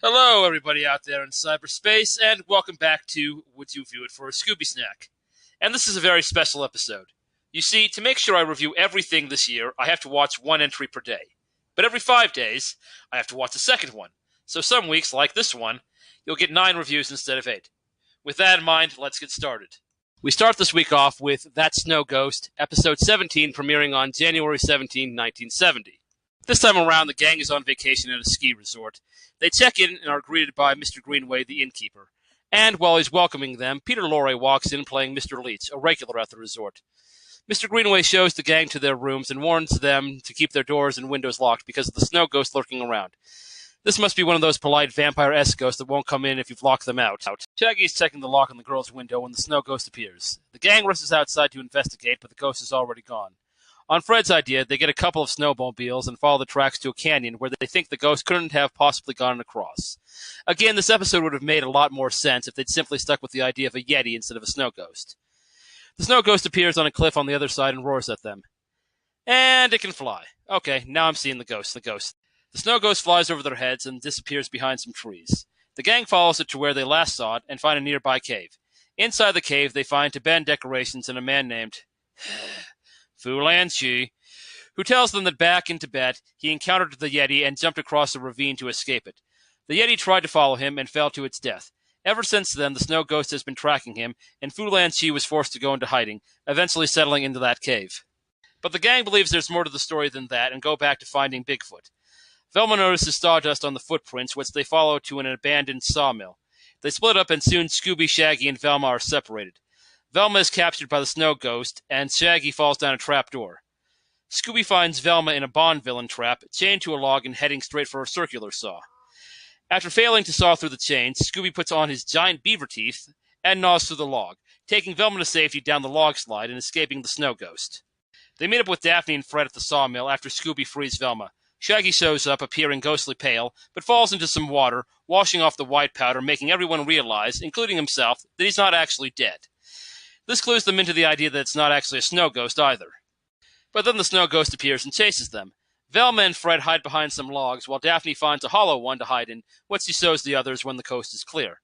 Hello, everybody out there in cyberspace, and welcome back to Would You View It for a Scooby Snack? And this is a very special episode. You see, to make sure I review everything this year, I have to watch one entry per day. But every 5 days, I have to watch a second one. So some weeks, like this one, you'll get 9 reviews instead of 8. With that in mind, let's get started. We start this week off with That Snow Ghost, episode 17, premiering on January 17, 1970. This time around, the gang is on vacation at a ski resort. They check in and are greeted by Mr. Greenway, the innkeeper. And while he's welcoming them, Peter Lorre walks in playing Mr. Leach, a regular at the resort. Mr. Greenway shows the gang to their rooms and warns them to keep their doors and windows locked because of the snow ghost lurking around. This must be one of those polite vampire-esque ghosts that won't come in if you've locked them out. Shaggy is checking the lock on the girl's window when the snow ghost appears. The gang rushes outside to investigate, but the ghost is already gone. On Fred's idea, they get a couple of snowmobiles and follow the tracks to a canyon where they think the ghost couldn't have possibly gone across. Again, this episode would have made a lot more sense if they'd simply stuck with the idea of a Yeti instead of a snow ghost. The snow ghost appears on a cliff on the other side and roars at them. And it can fly. Okay, now I'm seeing the ghost. The snow ghost flies over their heads and disappears behind some trees. The gang follows it to where they last saw it and find a nearby cave. Inside the cave, they find Tibetan decorations and a man named Fu Lanchi, who tells them that back in Tibet, he encountered the Yeti and jumped across a ravine to escape it. The Yeti tried to follow him and fell to its death. Ever since then, the snow ghost has been tracking him, and Fu Lanchi was forced to go into hiding, eventually settling into that cave. But the gang believes there's more to the story than that and go back to finding Bigfoot. Velma notices sawdust on the footprints, which they follow to an abandoned sawmill. They split up, and soon Scooby, Shaggy, and Velma are separated. Velma is captured by the snow ghost, and Shaggy falls down a trapdoor. Scooby finds Velma in a Bond villain trap, chained to a log and heading straight for a circular saw. After failing to saw through the chains, Scooby puts on his giant beaver teeth and gnaws through the log, taking Velma to safety down the log slide and escaping the snow ghost. They meet up with Daphne and Fred at the sawmill after Scooby frees Velma. Shaggy shows up, appearing ghostly pale, but falls into some water, washing off the white powder, making everyone realize, including himself, that he's not actually dead. This clues them into the idea that it's not actually a snow ghost either. But then the snow ghost appears and chases them. Velma and Fred hide behind some logs, while Daphne finds a hollow one to hide in, which she shows the others when the coast is clear.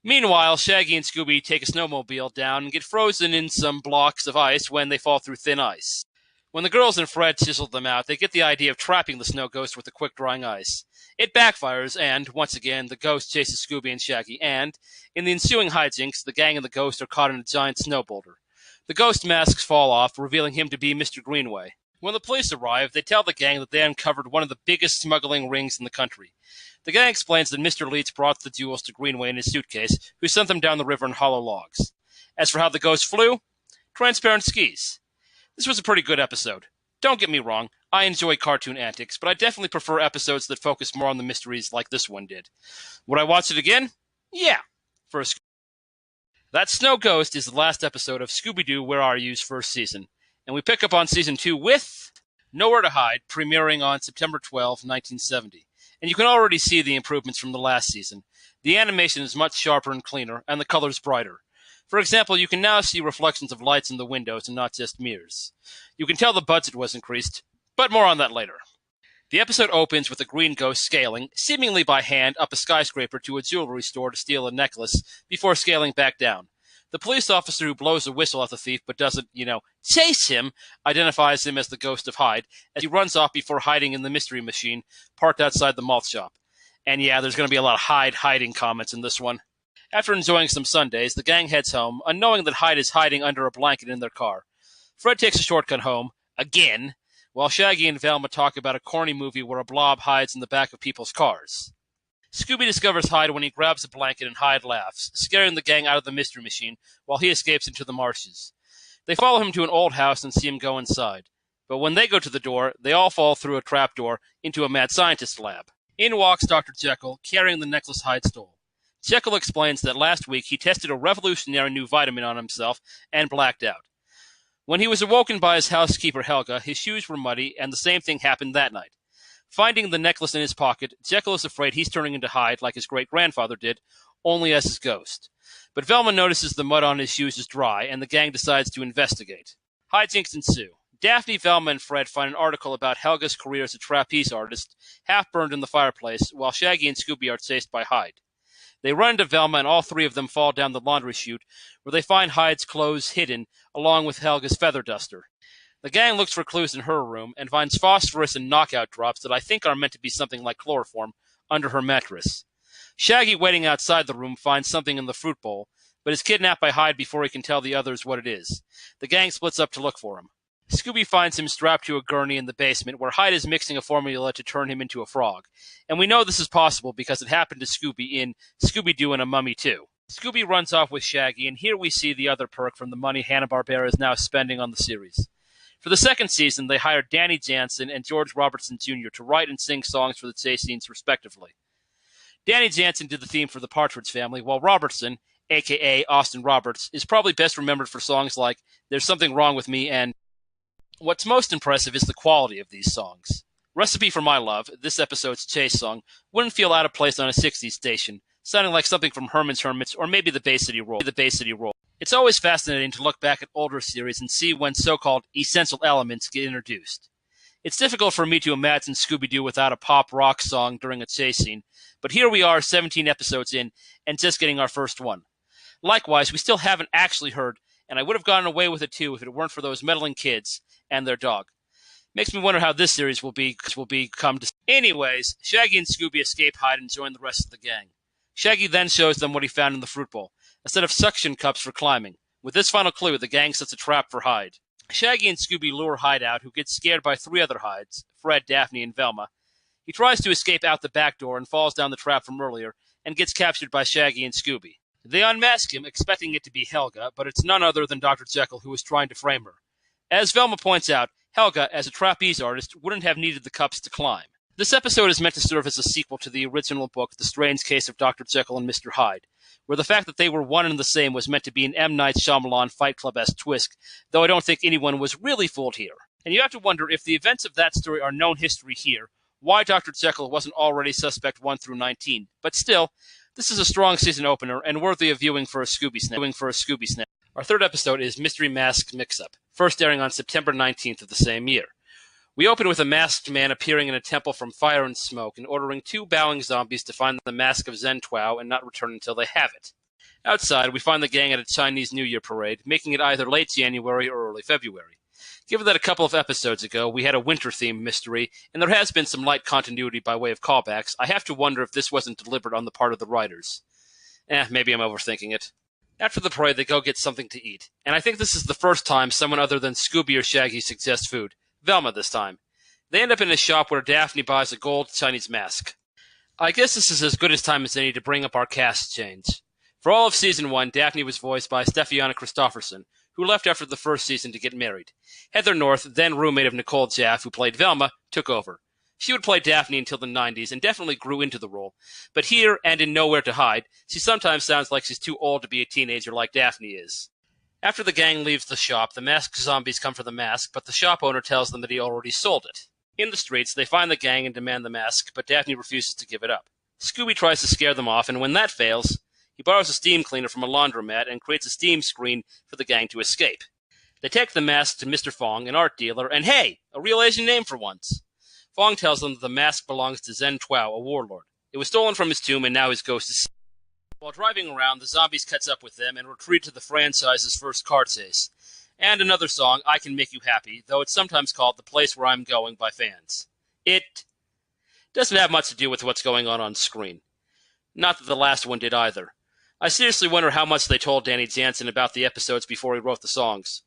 Meanwhile, Shaggy and Scooby take a snowmobile down and get frozen in some blocks of ice when they fall through thin ice. When the girls and Fred chisel them out, they get the idea of trapping the snow ghost with the quick-drying ice. It backfires, and, once again, the ghost chases Scooby and Shaggy, and, in the ensuing hijinks, the gang and the ghost are caught in a giant snow boulder. The ghost masks fall off, revealing him to be Mr. Greenway. When the police arrive, they tell the gang that they uncovered one of the biggest smuggling rings in the country. The gang explains that Mr. Leach brought the jewels to Greenway in his suitcase, who sent them down the river in hollow logs. As for how the ghost flew, transparent skis. This was a pretty good episode. Don't get me wrong, I enjoy cartoon antics, but I definitely prefer episodes that focus more on the mysteries like this one did. Would I watch it again? Yeah. That Snow Ghost is the last episode of Scooby-Doo Where Are You's first season, and we pick up on season 2 with Nowhere to Hide, premiering on September 12, 1970. And you can already see the improvements from the last season. The animation is much sharper and cleaner, and the colors brighter. For example, you can now see reflections of lights in the windows and not just mirrors. You can tell the budget was increased, but more on that later. The episode opens with a green ghost scaling, seemingly by hand, up a skyscraper to a jewelry store to steal a necklace before scaling back down. The police officer who blows a whistle at the thief but doesn't, chase him, identifies him as the ghost of Hyde as he runs off before hiding in the mystery machine parked outside the malt shop. And yeah, there's going to be a lot of Hyde hiding comments in this one. After enjoying some sundaes, the gang heads home, unknowing that Hyde is hiding under a blanket in their car. Fred takes a shortcut home, again, while Shaggy and Velma talk about a corny movie where a blob hides in the back of people's cars. Scooby discovers Hyde when he grabs a blanket and Hyde laughs, scaring the gang out of the mystery machine while he escapes into the marshes. They follow him to an old house and see him go inside. But when they go to the door, they all fall through a trapdoor into a mad scientist lab. In walks Dr. Jekyll, carrying the necklace Hyde stole. Jekyll explains that last week he tested a revolutionary new vitamin on himself and blacked out. When he was awoken by his housekeeper Helga, his shoes were muddy, and the same thing happened that night. Finding the necklace in his pocket, Jekyll is afraid he's turning into Hyde like his great-grandfather did, only as his ghost. But Velma notices the mud on his shoes is dry, and the gang decides to investigate. Hijinks ensue. Daphne, Velma, and Fred find an article about Helga's career as a trapeze artist, half burned in the fireplace, while Shaggy and Scooby are chased by Hyde. They run into Velma, and all three of them fall down the laundry chute, where they find Hyde's clothes hidden, along with Helga's feather duster. The gang looks for clues in her room, and finds phosphorus and knockout drops that I think are meant to be something like chloroform under her mattress. Shaggy, waiting outside the room, finds something in the fruit bowl, but is kidnapped by Hyde before he can tell the others what it is. The gang splits up to look for him. Scooby finds him strapped to a gurney in the basement, where Hyde is mixing a formula to turn him into a frog. And we know this is possible because it happened to Scooby in Scooby-Doo and a Mummy 2. Scooby runs off with Shaggy, and here we see the other perk from the money Hanna-Barbera is now spending on the series. For the second season, they hired Danny Jansen and George Robertson Jr. to write and sing songs for the chase scenes, respectively. Danny Jansen did the theme for the Partridge Family, while Robertson, a.k.a. Austin Roberts, is probably best remembered for songs like There's Something Wrong With Me and what's most impressive is the quality of these songs. Recipe for My Love, this episode's chase song, wouldn't feel out of place on a 60s station, sounding like something from Herman's Hermits or maybe the Bay City Roll. It's always fascinating to look back at older series and see when so-called essential elements get introduced. It's difficult for me to imagine Scooby-Doo without a pop rock song during a chase scene, but here we are 17 episodes in and just getting our first one. Likewise, we still haven't actually heard, and I would have gotten away with it too if it weren't for those meddling kids and their dog. Makes me wonder how this series will become. Anyways, Shaggy and Scooby escape Hyde and join the rest of the gang. Shaggy then shows them what he found in the fruit bowl, a set of suction cups for climbing. With this final clue, the gang sets a trap for Hyde. Shaggy and Scooby lure Hyde out, who gets scared by three other Hydes, Fred, Daphne, and Velma. He tries to escape out the back door and falls down the trap from earlier, and gets captured by Shaggy and Scooby. They unmask him, expecting it to be Helga, but it's none other than Dr. Jekyll who is trying to frame her. As Velma points out, Helga, as a trapeze artist, wouldn't have needed the cups to climb. This episode is meant to serve as a sequel to the original book, The Strange Case of Dr. Jekyll and Mr. Hyde, where the fact that they were one and the same was meant to be an M. Night Shyamalan Fight Club-esque twist, though I don't think anyone was really fooled here. And you have to wonder, if the events of that story are known history here, why Dr. Jekyll wasn't already suspect 1 through 19. But still, this is a strong season opener and worthy of viewing for a Scooby snack. Our third episode is Mystery Mask Mix-Up, first airing on September 19th of the same year. We open with a masked man appearing in a temple from fire and smoke and ordering two bowing zombies to find the mask of Zen Twao and not return until they have it. Outside, we find the gang at a Chinese New Year parade, making it either late January or early February. Given that a couple of episodes ago we had a winter-themed mystery, and there has been some light continuity by way of callbacks, I have to wonder if this wasn't deliberate on the part of the writers. Maybe I'm overthinking it. After the parade, they go get something to eat, and I think this is the first time someone other than Scooby or Shaggy suggests food. Velma this time. They end up in a shop where Daphne buys a gold Chinese mask. I guess this is as good a time as any to bring up our cast change. For all of Season 1, Daphne was voiced by Steffiana Christofferson, who left after the first season to get married. Heather North, then roommate of Nicole Jaff, who played Velma, took over. She would play Daphne until the 90s and definitely grew into the role. But here, and in Nowhere to Hide, she sometimes sounds like she's too old to be a teenager like Daphne is. After the gang leaves the shop, the masked zombies come for the mask, but the shop owner tells them that he already sold it. In the streets, they find the gang and demand the mask, but Daphne refuses to give it up. Scooby tries to scare them off, and when that fails, he borrows a steam cleaner from a laundromat and creates a steam screen for the gang to escape. They take the mask to Mr. Fong, an art dealer, and hey, a real Asian name for once. Fong tells them that the mask belongs to Zen Twao, a warlord. It was stolen from his tomb, and now his ghost is... While driving around, the zombies catch up with them and retreat to the franchise's first car chase. And another song, I Can Make You Happy, though it's sometimes called The Place Where I'm Going by fans. It doesn't have much to do with what's going on screen. Not that the last one did either. I seriously wonder how much they told Danny Jansen about the episodes before he wrote the songs.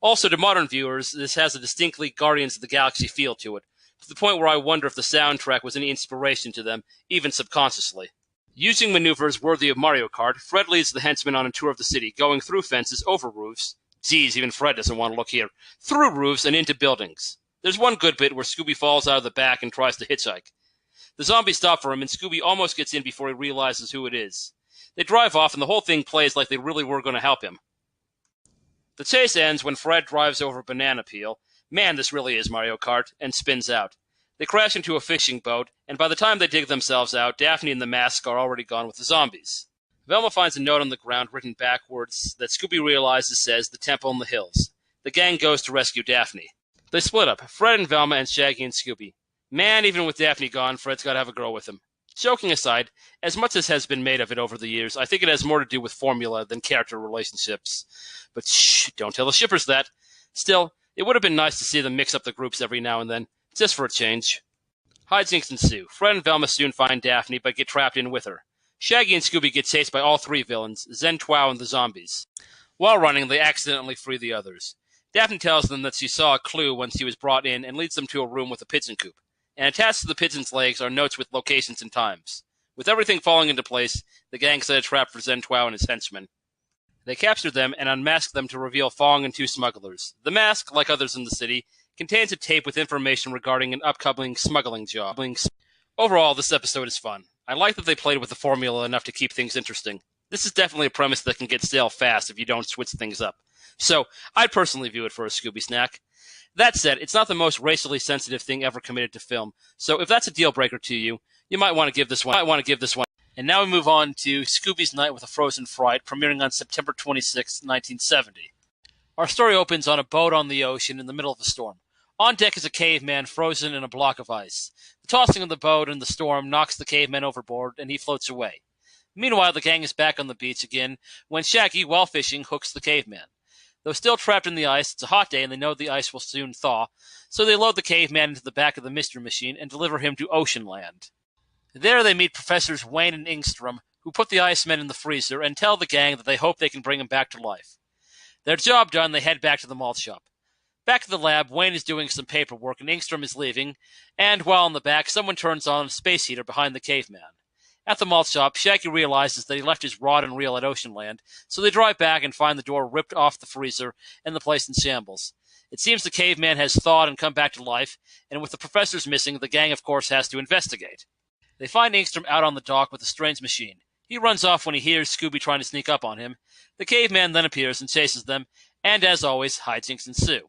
Also, to modern viewers, this has a distinctly Guardians of the Galaxy feel to it, to the point where I wonder if the soundtrack was any inspiration to them, even subconsciously. Using maneuvers worthy of Mario Kart, Fred leads the henchmen on a tour of the city, going through fences, over roofs. Geez, even Fred doesn't want to look here. Through roofs and into buildings. There's one good bit where Scooby falls out of the back and tries to hitchhike. The zombies stop for him, and Scooby almost gets in before he realizes who it is. They drive off, and the whole thing plays like they really were going to help him. The chase ends when Fred drives over a banana peel. Man, this really is Mario Kart, and spins out. They crash into a fishing boat, and by the time they dig themselves out, Daphne and the mask are already gone with the zombies. Velma finds a note on the ground written backwards that Scooby realizes says, "The Temple in the Hills." The gang goes to rescue Daphne. They split up, Fred and Velma and Shaggy and Scooby. Man, even with Daphne gone, Fred's got to have a girl with him. Joking aside, as much as has been made of it over the years, I think it has more to do with formula than character relationships. But shh, don't tell the shippers that. Still, it would have been nice to see them mix up the groups every now and then, just for a change. Hijinks ensue. Fred and Velma soon find Daphne, but get trapped in with her. Shaggy and Scooby get chased by all three villains, Zen Twao and the zombies. While running, they accidentally free the others. Daphne tells them that she saw a clue when she was brought in and leads them to a room with a pigeon coop. And attached to the pigeon's legs are notes with locations and times. With everything falling into place, the gang set a trap for Zen Twao and his henchmen. They capture them and unmask them to reveal Fong and two smugglers. The mask, like others in the city, contains a tape with information regarding an upcoming smuggling job. Overall, this episode is fun. I like that they played with the formula enough to keep things interesting. This is definitely a premise that can get stale fast if you don't switch things up. So, I'd personally view it for a Scooby snack. That said, it's not the most racially sensitive thing ever committed to film, so if that's a deal breaker to you, you might want to give this one. And now we move on to Scooby's Night with a Frozen Fright, premiering on September 26, 1970. Our story opens on a boat on the ocean in the middle of a storm. On deck is a caveman frozen in a block of ice. The tossing of the boat and the storm knocks the caveman overboard, and he floats away. Meanwhile, the gang is back on the beach again when Shaggy, while fishing, hooks the caveman. Though still trapped in the ice, it's a hot day and they know the ice will soon thaw, so they load the caveman into the back of the mystery machine and deliver him to Ocean Land. There they meet Professors Wayne and Ingstrom, who put the Iceman in the freezer and tell the gang that they hope they can bring him back to life. Their job done, they head back to the malt shop. Back at the lab, Wayne is doing some paperwork and Ingstrom is leaving, and while in the back, someone turns on a space heater behind the caveman. At the malt shop, Shaggy realizes that he left his rod and reel at Ocean Land, so they drive back and find the door ripped off the freezer and the place in shambles. It seems the caveman has thawed and come back to life, and with the professors missing, the gang of course has to investigate. They find Ingstrom out on the dock with a strange machine. He runs off when he hears Scooby trying to sneak up on him. The caveman then appears and chases them, and as always, hijinks ensue.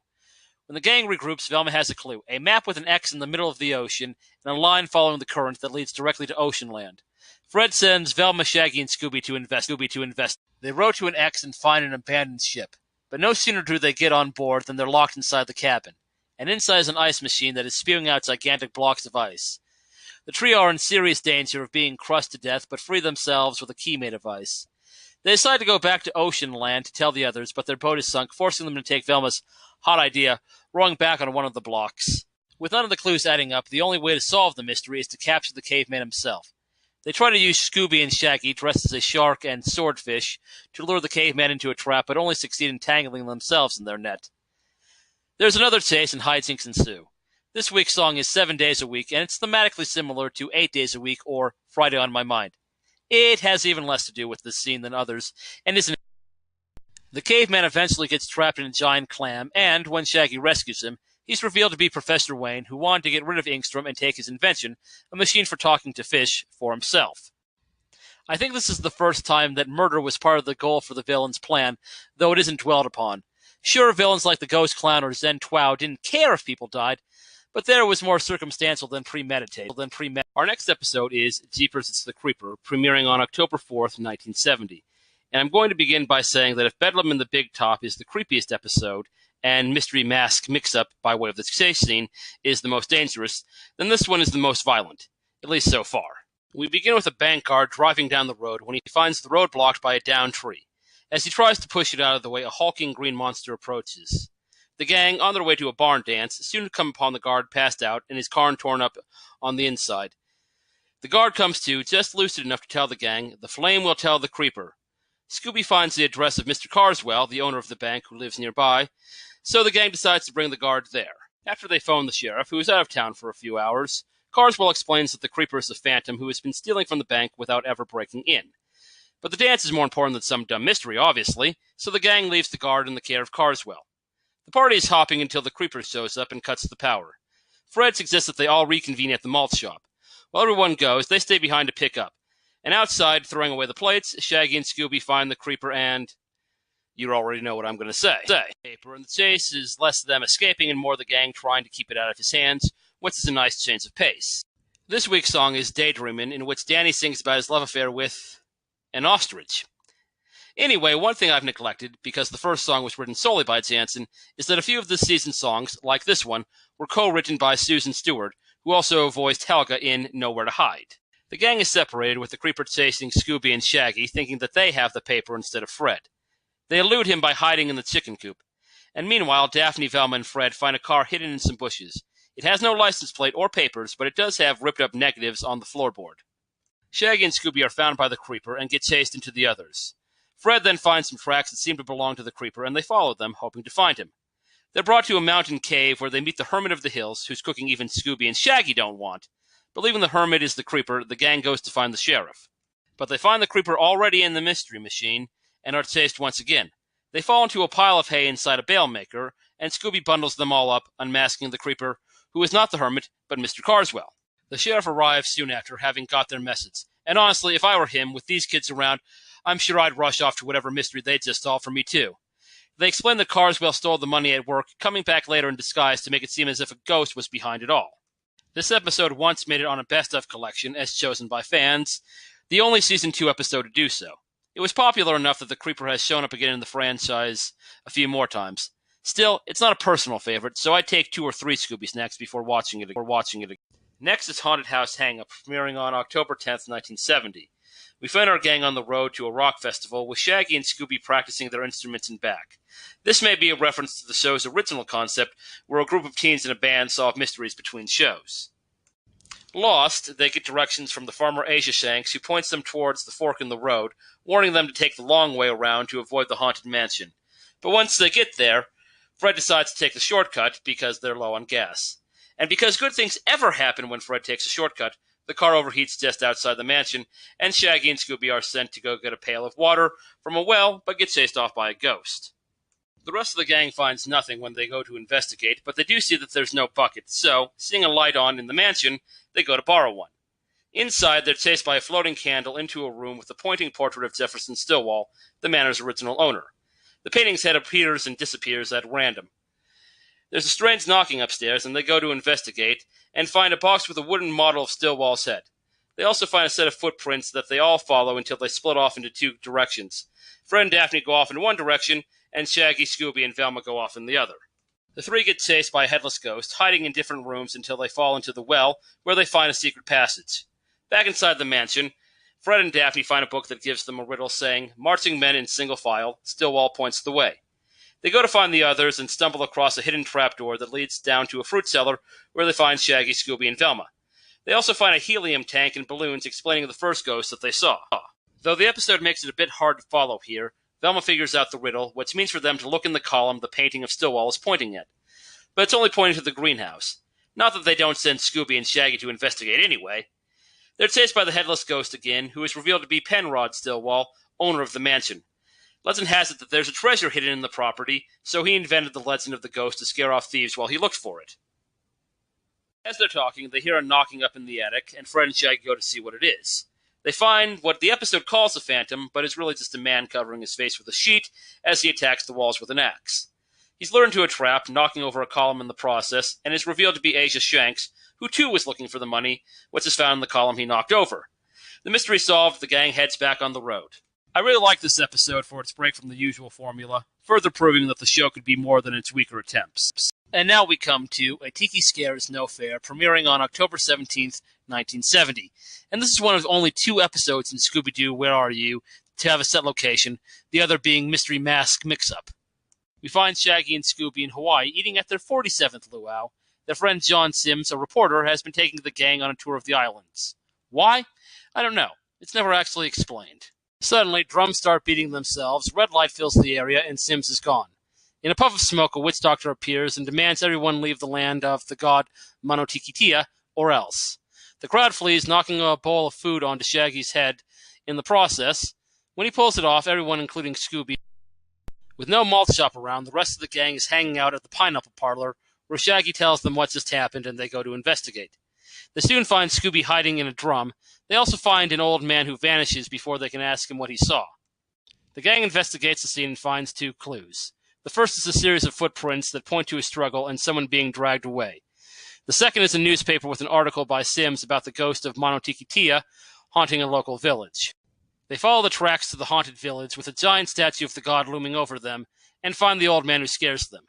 When the gang regroups, Velma has a clue, a map with an X in the middle of the ocean, and a line following the current that leads directly to Ocean Land. Fred sends Velma, Shaggy, and Scooby to invest. They row to an X and find an abandoned ship. But no sooner do they get on board than they're locked inside the cabin. And inside is an ice machine that is spewing out gigantic blocks of ice. The trio are in serious danger of being crushed to death, but free themselves with a key made of ice. They decide to go back to Ocean Land to tell the others, but their boat is sunk, forcing them to take Velma's hot idea, rowing back on one of the blocks. With none of the clues adding up, the only way to solve the mystery is to capture the caveman himself. They try to use Scooby and Shaggy, dressed as a shark and swordfish, to lure the caveman into a trap, but only succeed in tangling themselves in their net. There's another chase, and hijinks ensue. This week's song is 7 Days a Week, and it's thematically similar to 8 Days a Week or Friday on My Mind. It has even less to do with this scene than others, and isn't. The caveman eventually gets trapped in a giant clam, and when Shaggy rescues him, he's revealed to be Professor Wayne, who wanted to get rid of Ingstrom and take his invention, a machine for talking to fish, for himself. I think this is the first time that murder was part of the goal for the villain's plan, though it isn't dwelled upon. Sure, villains like the Ghost Clown or Zen Twao didn't care if people died, but there was more circumstantial than premeditated. Our next episode is Jeepers It's the Creeper, premiering on October 4th, 1970. And I'm going to begin by saying that if Bedlam in the Big Top is the creepiest episode, and Mystery Mask Mix-Up, by way of the chase scene, is the most dangerous, then this one is the most violent, at least so far. We begin with a bank guard driving down the road when he finds the road blocked by a downed tree. As he tries to push it out of the way, a hulking green monster approaches. The gang, on their way to a barn dance, soon come upon the guard passed out and his car torn up on the inside. The guard comes to, just lucid enough to tell the gang, the flame will tell the creeper. Scooby finds the address of Mr. Carswell, the owner of the bank, who lives nearby, so the gang decides to bring the guard there. After they phone the sheriff, who is out of town for a few hours, Carswell explains that the creeper is a phantom who has been stealing from the bank without ever breaking in. But the dance is more important than some dumb mystery, obviously, so the gang leaves the guard in the care of Carswell. The party is hopping until the creeper shows up and cuts the power. Fred suggests that they all reconvene at the malt shop. While everyone goes, they stay behind to pick up. And outside, throwing away the plates, Shaggy and Scooby find the creeper and... you already know what I'm going to say. Paper and the chase is less them escaping and more the gang trying to keep it out of his hands, which is a nice change of pace. This week's song is Daydreamin', in which Danny sings about his love affair with... an ostrich. Anyway, one thing I've neglected, because the first song was written solely by Jansen, is that a few of this season's songs, like this one, were co-written by Susan Stewart, who also voiced Helga in Nowhere to Hide. The gang is separated, with the Creeper chasing Scooby and Shaggy, thinking that they have the paper instead of Fred. They elude him by hiding in the chicken coop. And meanwhile, Daphne, Velma, and Fred find a car hidden in some bushes. It has no license plate or papers, but it does have ripped-up negatives on the floorboard. Shaggy and Scooby are found by the Creeper and get chased into the others. Fred then finds some tracks that seem to belong to the Creeper, and they follow them, hoping to find him. They're brought to a mountain cave where they meet the Hermit of the Hills, whose cooking even Scooby and Shaggy don't want. Believing the Hermit is the Creeper, the gang goes to find the sheriff. But they find the Creeper already in the Mystery Machine, and are chased once again. They fall into a pile of hay inside a bale maker, and Scooby bundles them all up, unmasking the Creeper, who is not the Hermit, but Mr. Carswell. The sheriff arrives soon after, having got their message. And honestly, if I were him, with these kids around, I'm sure I'd rush off to whatever mystery they just solved for me, too. They explain that Carswell stole the money at work, coming back later in disguise to make it seem as if a ghost was behind it all. This episode once made it on a best-of collection, as chosen by fans, the only Season 2 episode to do so. It was popular enough that the Creeper has shown up again in the franchise a few more times. Still, it's not a personal favorite, so I'd take 2 or 3 Scooby snacks before watching it again. Next is Haunted House Hang-Up, premiering on October 10th, 1970. We find our gang on the road to a rock festival, with Shaggy and Scooby practicing their instruments in back. This may be a reference to the show's original concept, where a group of teens in a band solve mysteries between shows. Lost, they get directions from the farmer Asia Shanks, who points them towards the fork in the road, warning them to take the long way around to avoid the haunted mansion. But once they get there, Fred decides to take the shortcut because they're low on gas. And because good things ever happen when Fred takes a shortcut, the car overheats just outside the mansion, and Shaggy and Scooby are sent to go get a pail of water from a well, but get chased off by a ghost. The rest of the gang finds nothing when they go to investigate, but they do see that there's no bucket, so, seeing a light on in the mansion, they go to borrow one. Inside, they're chased by a floating candle into a room with a pointing portrait of Jefferson Stillwell, the manor's original owner. The painting's head appears and disappears at random. There's a strange knocking upstairs, and they go to investigate, and find a box with a wooden model of Stillwell's head. They also find a set of footprints that they all follow until they split off into 2 directions. Fred and Daphne go off in one direction, and Shaggy, Scooby, and Velma go off in the other. The 3 get chased by a headless ghost, hiding in different rooms until they fall into the well, where they find a secret passage. Back inside the mansion, Fred and Daphne find a book that gives them a riddle saying, "Marching men in single file, Stillwell points the way." They go to find the others and stumble across a hidden trapdoor that leads down to a fruit cellar where they find Shaggy, Scooby, and Velma. They also find a helium tank and balloons explaining the first ghost that they saw. Though the episode makes it a bit hard to follow here, Velma figures out the riddle, which means for them to look in the column the painting of Stillwell is pointing at. But it's only pointing to the greenhouse. Not that they don't send Scooby and Shaggy to investigate anyway. They're chased by the headless ghost again, who is revealed to be Penrod Stillwell, owner of the mansion. Legend has it that there's a treasure hidden in the property, so he invented the legend of the ghost to scare off thieves while he looked for it. As they're talking, they hear a knocking up in the attic, and Fred and Shaggy go to see what it is. They find what the episode calls a phantom, but is really just a man covering his face with a sheet as he attacks the walls with an axe. He's lured into a trap, knocking over a column in the process, and is revealed to be Asia Shanks, who too was looking for the money, which is found in the column he knocked over. The mystery solved, the gang heads back on the road. I really like this episode for its break from the usual formula, further proving that the show could be more than its weaker attempts. And now we come to A Tiki Scare is No Fair, premiering on October 17th, 1970. And this is one of only 2 episodes in Scooby-Doo Where Are You to have a set location, the other being Mystery Mask Mix-Up. We find Shaggy and Scooby in Hawaii eating at their 47th luau. Their friend John Sims, a reporter, has been taking the gang on a tour of the islands. Why? I don't know. It's never actually explained. Suddenly, drums start beating themselves, red light fills the area, and Sims is gone. In a puff of smoke, a witch doctor appears and demands everyone leave the land of the god Manotikitia, or else. The crowd flees, knocking a bowl of food onto Shaggy's head in the process. When he pulls it off, everyone, including Scooby, with no malt shop around, the rest of the gang is hanging out at the Pineapple Parlor, where Shaggy tells them what just happened and they go to investigate. They soon find Scooby hiding in a drum. They also find an old man who vanishes before they can ask him what he saw. The gang investigates the scene and finds 2 clues. The first is a series of footprints that point to a struggle and someone being dragged away. The second is a newspaper with an article by Sims about the ghost of Manotikitia haunting a local village. They follow the tracks to the haunted village with a giant statue of the god looming over them and find the old man who scares them.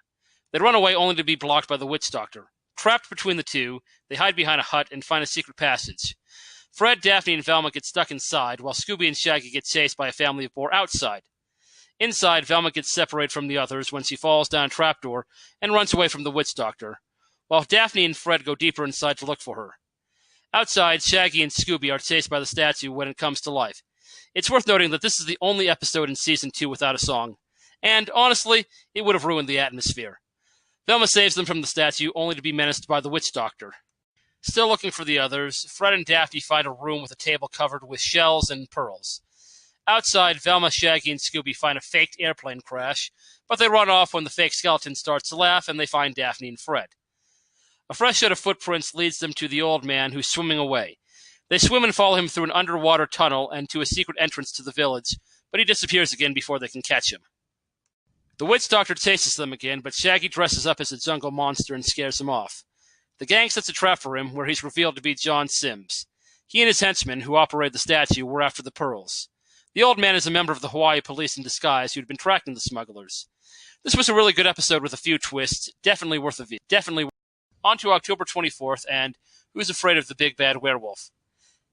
They run away only to be blocked by the witch doctor. Trapped between the two, they hide behind a hut and find a secret passage. Fred, Daphne, and Velma get stuck inside, while Scooby and Shaggy get chased by a family of boar outside. Inside, Velma gets separated from the others when she falls down a trapdoor and runs away from the witch doctor, while Daphne and Fred go deeper inside to look for her. Outside, Shaggy and Scooby are chased by the statue when it comes to life. It's worth noting that this is the only episode in Season 2 without a song, and honestly, it would have ruined the atmosphere. Velma saves them from the statue, only to be menaced by the witch doctor. Still looking for the others, Fred and Daphne find a room with a table covered with shells and pearls. Outside, Velma, Shaggy, and Scooby find a faked airplane crash, but they run off when the fake skeleton starts to laugh and they find Daphne and Fred. A fresh set of footprints leads them to the old man who's swimming away. They swim and follow him through an underwater tunnel and to a secret entrance to the village, but he disappears again before they can catch him. The witch doctor chases them again, but Shaggy dresses up as a jungle monster and scares him off. The gang sets a trap for him, where he's revealed to be John Sims. He and his henchmen, who operated the statue, were after the pearls. The old man is a member of the Hawaii police in disguise who'd been tracking the smugglers. This was a really good episode with a few twists, definitely worth a view. On to October 24th, and Who's Afraid of the Big Bad Werewolf?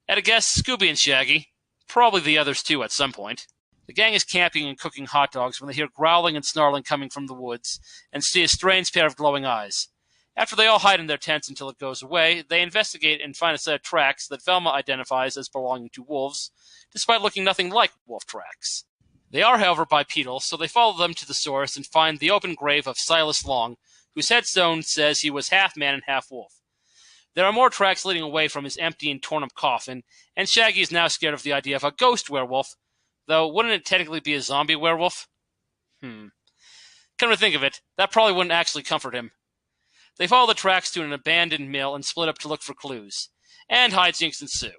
At a guess, Scooby and Shaggy. Probably the others too at some point. The gang is camping and cooking hot dogs when they hear growling and snarling coming from the woods, and see a strange pair of glowing eyes. After they all hide in their tents until it goes away, they investigate and find a set of tracks that Velma identifies as belonging to wolves, despite looking nothing like wolf tracks. They are, however, bipedal, so they follow them to the source and find the open grave of Silas Long, whose headstone says he was half man and half wolf. There are more tracks leading away from his empty and torn-up coffin, and Shaggy is now scared of the idea of a ghost werewolf, though wouldn't it technically be a zombie werewolf? Come to think of it, that probably wouldn't actually comfort him. They follow the tracks to an abandoned mill and split up to look for clues, and hijinks ensue.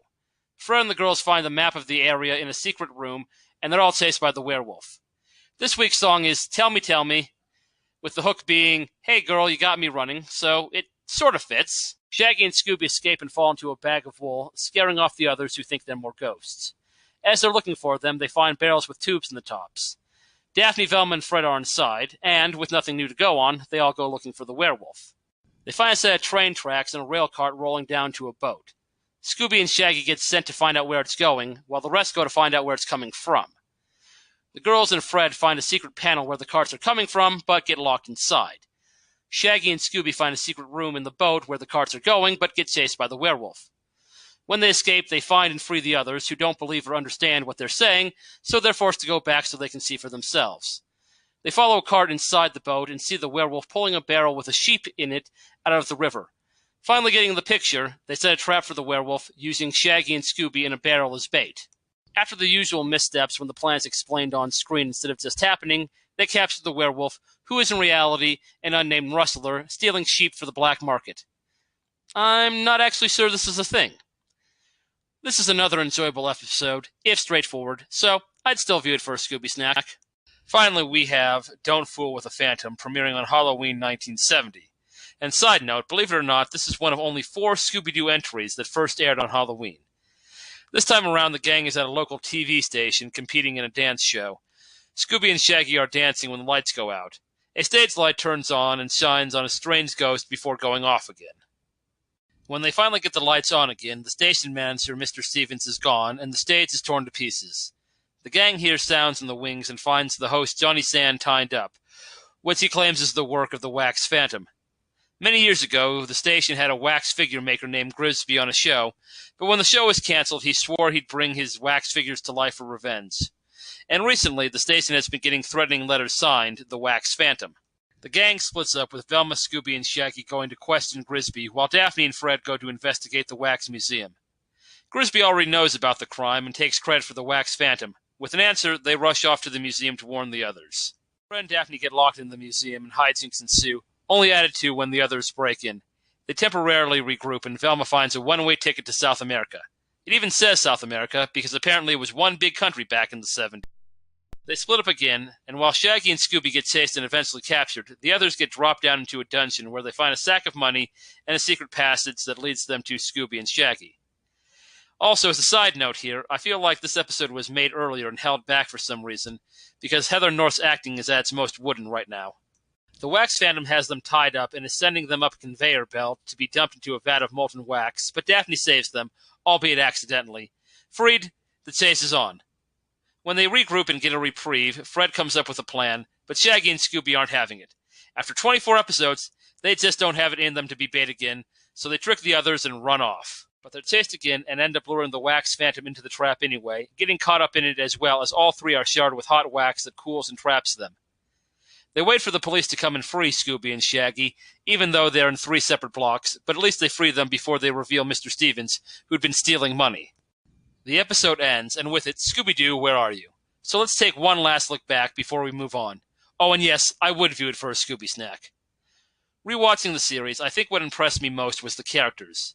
Fred and the girls find the map of the area in a secret room, and they're all chased by the werewolf. This week's song is Tell Me, with the hook being, hey girl, you got me running, so it sort of fits. Shaggy and Scooby escape and fall into a bag of wool, scaring off the others who think they're more ghosts. As they're looking for them, they find barrels with tubes in the tops. Daphne, Velma, and Fred are inside, and, with nothing new to go on, they all go looking for the werewolf. They find a set of train tracks and a rail cart rolling down to a boat. Scooby and Shaggy get sent to find out where it's going, while the rest go to find out where it's coming from. The girls and Fred find a secret panel where the carts are coming from, but get locked inside. Shaggy and Scooby find a secret room in the boat where the carts are going, but get chased by the werewolf. When they escape, they find and free the others, who don't believe or understand what they're saying, so they're forced to go back so they can see for themselves. They follow a cart inside the boat and see the werewolf pulling a barrel with a sheep in it out of the river. Finally getting the picture, they set a trap for the werewolf, using Shaggy and Scooby in a barrel as bait. After the usual missteps when the plan is explained on screen instead of just happening, they capture the werewolf, who is in reality an unnamed rustler, stealing sheep for the black market. I'm not actually sure this is a thing. This is another enjoyable episode, if straightforward, so I'd still view it for a Scooby snack. Finally, we have Don't Fool with a Phantom, premiering on Halloween 1970. And side note, believe it or not, this is one of only 4 Scooby-Doo entries that first aired on Halloween. This time around, the gang is at a local TV station competing in a dance show. Scooby and Shaggy are dancing when the lights go out. A stage light turns on and shines on a strange ghost before going off again. When they finally get the lights on again, the station manager, Mr. Stevens, is gone, and the stage is torn to pieces. The gang hears sounds in the wings and finds the host, Johnny Sand, tied up, which he claims is the work of the Wax Phantom. Many years ago, the station had a wax figure maker named Grisby on a show, but when the show was canceled, he swore he'd bring his wax figures to life for revenge. And recently, the station has been getting threatening letters signed, the Wax Phantom. The gang splits up, with Velma, Scooby, and Shaggy going to question Grisby, while Daphne and Fred go to investigate the Wax Museum. Grisby already knows about the crime and takes credit for the Wax Phantom. With an answer, they rush off to the museum to warn the others. Fred and Daphne get locked in the museum, and hijinks ensue, only added to when the others break in. They temporarily regroup, and Velma finds a one-way ticket to South America. It even says South America, because apparently it was one big country back in the 70s. They split up again, and while Shaggy and Scooby get chased and eventually captured, the others get dropped down into a dungeon where they find a sack of money and a secret passage that leads them to Scooby and Shaggy. Also, as a side note here, I feel like this episode was made earlier and held back for some reason, because Heather North's acting is at its most wooden right now. The wax phantom has them tied up and is sending them up a conveyor belt to be dumped into a vat of molten wax, but Daphne saves them, albeit accidentally. Freed, the chase is on. When they regroup and get a reprieve, Fred comes up with a plan, but Shaggy and Scooby aren't having it. After 24 episodes, they just don't have it in them to be bait again, so they trick the others and run off. But they're chased again and end up luring the wax phantom into the trap anyway, getting caught up in it as well, as all three are showered with hot wax that cools and traps them. They wait for the police to come and free Scooby and Shaggy, even though they're in 3 separate blocks, but at least they free them before they reveal Mr. Stevens, who'd been stealing money. The episode ends, and with it, Scooby-Doo, where are you? So let's take one last look back before we move on. Oh, and yes, I would view it for a Scooby snack. Rewatching the series, I think what impressed me most was the characters.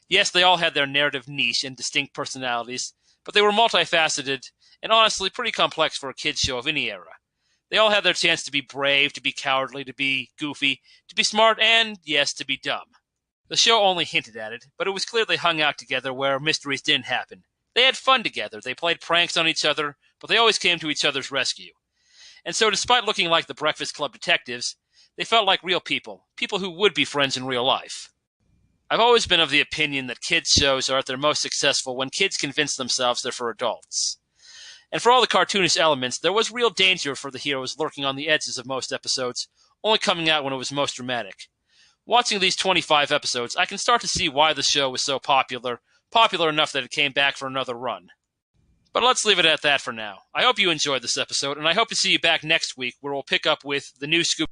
Yes, they all had their narrative niche and distinct personalities, but they were multifaceted and honestly pretty complex for a kids' show of any era. They all had their chance to be brave, to be cowardly, to be goofy, to be smart, and, yes, to be dumb. The show only hinted at it, but it was clear they hung out together where mysteries didn't happen. They had fun together, they played pranks on each other, but they always came to each other's rescue. And so despite looking like the Breakfast Club detectives, they felt like real people, people who would be friends in real life. I've always been of the opinion that kids' shows are at their most successful when kids convince themselves they're for adults. And for all the cartoonish elements, there was real danger for the heroes lurking on the edges of most episodes, only coming out when it was most dramatic. Watching these 25 episodes, I can start to see why the show was so popular enough that it came back for another run. But let's leave it at that for now. I hope you enjoyed this episode, and I hope to see you back next week where we'll pick up with the new Scooby.